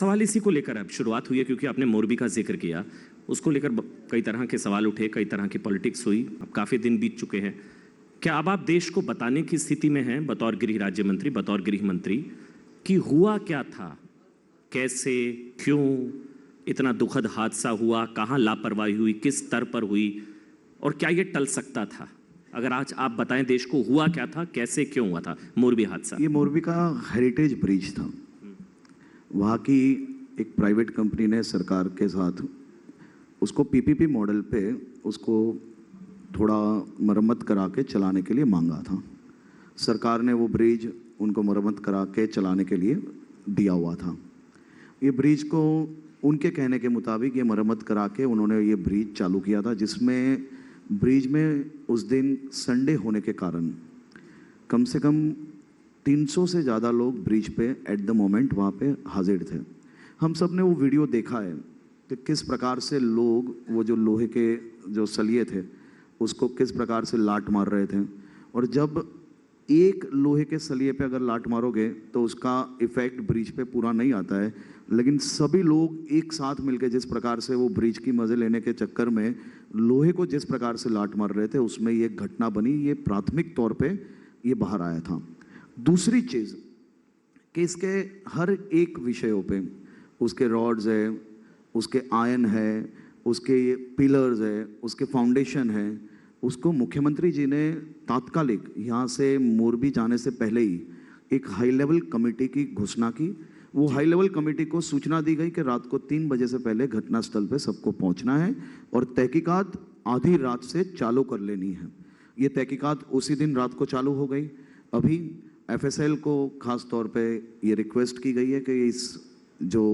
सवाल इसी को लेकर अब शुरुआत हुई है क्योंकि आपने मोरबी का जिक्र किया। उसको लेकर कई तरह के सवाल उठे, कई तरह की पॉलिटिक्स हुई। अब काफ़ी दिन बीत चुके हैं। क्या अब आप देश को बताने की स्थिति में हैं बतौर गृह राज्य मंत्री, बतौर गृह मंत्री, कि हुआ क्या था, कैसे, क्यों इतना दुखद हादसा हुआ, कहाँ लापरवाही हुई, किस स्तर पर हुई और क्या ये टल सकता था? अगर आज आप बताएं देश को, हुआ क्या था, कैसे, क्यों हुआ था मोरबी हादसा? ये मोरबी का हेरिटेज ब्रिज था। वहाँ की एक प्राइवेट कंपनी ने सरकार के साथ उसको पीपीपी मॉडल पे उसको थोड़ा मरम्मत करा के चलाने के लिए मांगा था। सरकार ने वो ब्रिज उनको मरम्मत करा के चलाने के लिए दिया हुआ था। ये ब्रिज को उनके कहने के मुताबिक ये मरम्मत करा के उन्होंने ये ब्रिज चालू किया था, जिसमें ब्रिज में उस दिन संडे होने के कारण कम से कम 300 से ज़्यादा लोग ब्रिज पे एट द मोमेंट वहाँ पे हाजिर थे। हम सब ने वो वीडियो देखा है कि किस प्रकार से लोग वो जो लोहे के जो सलिए थे उसको किस प्रकार से लात मार रहे थे। और जब एक लोहे के सलिए पे अगर लात मारोगे तो उसका इफेक्ट ब्रिज पे पूरा नहीं आता है, लेकिन सभी लोग एक साथ मिलकर जिस प्रकार से वो ब्रिज की मज़े लेने के चक्कर में लोहे को जिस प्रकार से लात मार रहे थे, उसमें ये घटना बनी। ये प्राथमिक तौर पे ये बाहर आया था। दूसरी चीज़ कि इसके हर एक विषयों पे उसके रॉड्स है, उसके आयन है, उसके पिलर्स है, उसके फाउंडेशन है, उसको मुख्यमंत्री जी ने तात्कालिक यहाँ से मोरबी जाने से पहले ही एक हाई लेवल कमेटी की घोषणा की। वो हाई लेवल कमेटी को सूचना दी गई कि रात को 3 बजे से पहले घटनास्थल पे सबको पहुँचना है और तहकीकात आधी रात से चालू कर लेनी है। ये तहकीकात उसी दिन रात को चालू हो गई। अभी एफएसएल को खास तौर पे ये रिक्वेस्ट की गई है कि इस जो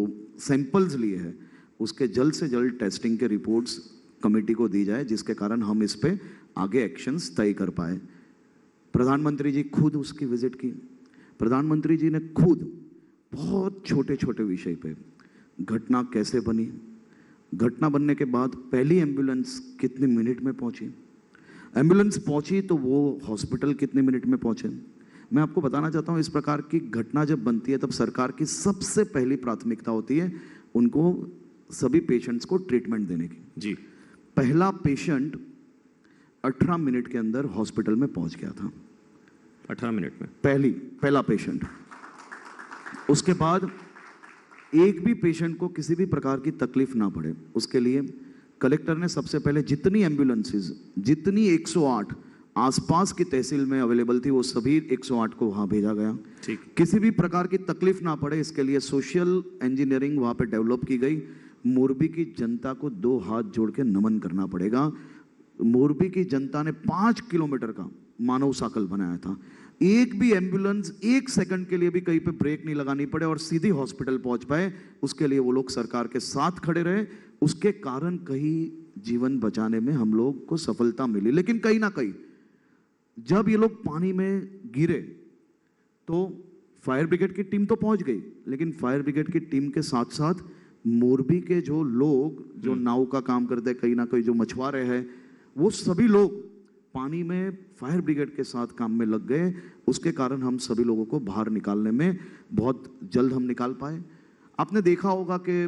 सैंपल्स लिए हैं उसके जल्द से जल्द टेस्टिंग के रिपोर्ट्स कमेटी को दी जाए, जिसके कारण हम इस पे आगे एक्शंस तय कर पाए। प्रधानमंत्री जी खुद उसकी विजिट की। प्रधानमंत्री जी ने खुद बहुत छोटे छोटे विषय पे घटना कैसे बनी, घटना बनने के बाद पहली एम्बुलेंस कितने मिनट में पहुंची, एम्बुलेंस पहुंची तो वो हॉस्पिटल कितने मिनट में पहुंचे। मैं आपको बताना चाहता हूं, इस प्रकार की घटना जब बनती है तब सरकार की सबसे पहली प्राथमिकता होती है उनको सभी पेशेंट्स को ट्रीटमेंट देने की। जी, पहला पेशेंट 18 मिनट के अंदर हॉस्पिटल में पहुंच गया था। 18 मिनट में पहला पेशेंट। उसके बाद एक भी पेशेंट को किसी भी प्रकार की तकलीफ ना पड़े, उसके लिए कलेक्टर ने सबसे पहले जितनी एम्बुलेंसेज, जितनी 108 आसपास की तहसील में अवेलेबल थी, वो सभी 108 को वहां भेजा गया। ठीक, किसी भी प्रकार की तकलीफ ना पड़े इसके लिए सोशल इंजीनियरिंग वहां पे डेवलप की गई। मोरबी की जनता को 2 हाथ जोड़ के नमन करना पड़ेगा। मोरबी की जनता ने 5 किलोमीटर का मानव साकल बनाया था। एक भी एम्बुलेंस 1 सेकंड के लिए भी कहीं पे ब्रेक नहीं लगानी पड़े और सीधी हॉस्पिटल पहुंच पाए, उसके लिए वो लोग सरकार के साथ खड़े रहे। उसके कारण कहीं जीवन बचाने में हम लोग को सफलता मिली। लेकिन कहीं ना कहीं जब ये लोग पानी में गिरे तो फायर ब्रिगेड की टीम तो पहुंच गई, लेकिन फायर ब्रिगेड की टीम के साथ साथ मोरबी के जो लोग जो नाव का काम करते हैं, कहीं ना कहीं जो मछुआरे हैं, वो सभी लोग पानी में फायर ब्रिगेड के साथ काम में लग गए। उसके कारण हम सभी लोगों को बाहर निकालने में बहुत जल्द हम निकाल पाए। आपने देखा होगा कि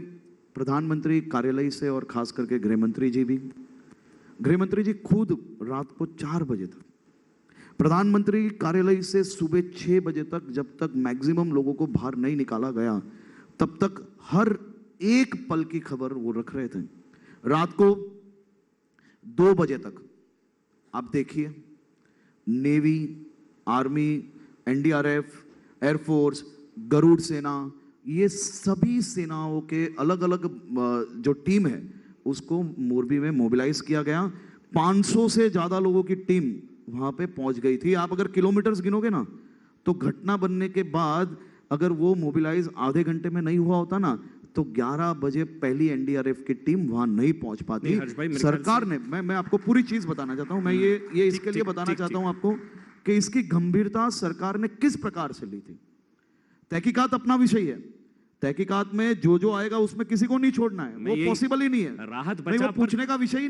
प्रधानमंत्री कार्यालय से और खास करके गृह मंत्री जी खुद रात को 4 बजे तक, प्रधानमंत्री कार्यालय से सुबह 6 बजे तक, जब तक मैक्सिमम लोगों को बाहर नहीं निकाला गया तब तक हर एक पल की खबर वो रख रहे थे। रात को 2 बजे तक आप देखिए, navy, army, NDRF, air force, Garud सेना, ये सभी सेनाओं के अलग अलग जो टीम है उसको मोरबी में मोबिलाइज किया गया। 500 से ज्यादा लोगों की टीम वहां पे पहुंच गई थी। आप अगर किलोमीटर्स गिनोगे ना तो घटना बनने के बाद अगर वो मोबिलाइज आधे घंटे में नहीं हुआ होता ना तो 11 बजे पहली एनडीआरएफ की टीम वहां नहीं पहुंच पाती। सरकार ने, मैं आपको पूरी चीज बताना चाहता हूं, मैं ये इसके लिए बताना चाहता हूं आपको कि इसकी गंभीरता सरकार ने किस प्रकार से ली थी। तहकीकात अपना विषय है, तहकीकात में जो आएगा उसमें किसी को नहीं छोड़ना है, वो पॉसिबल ही नहीं है, राहत नहीं, वो पूछने का विषय ही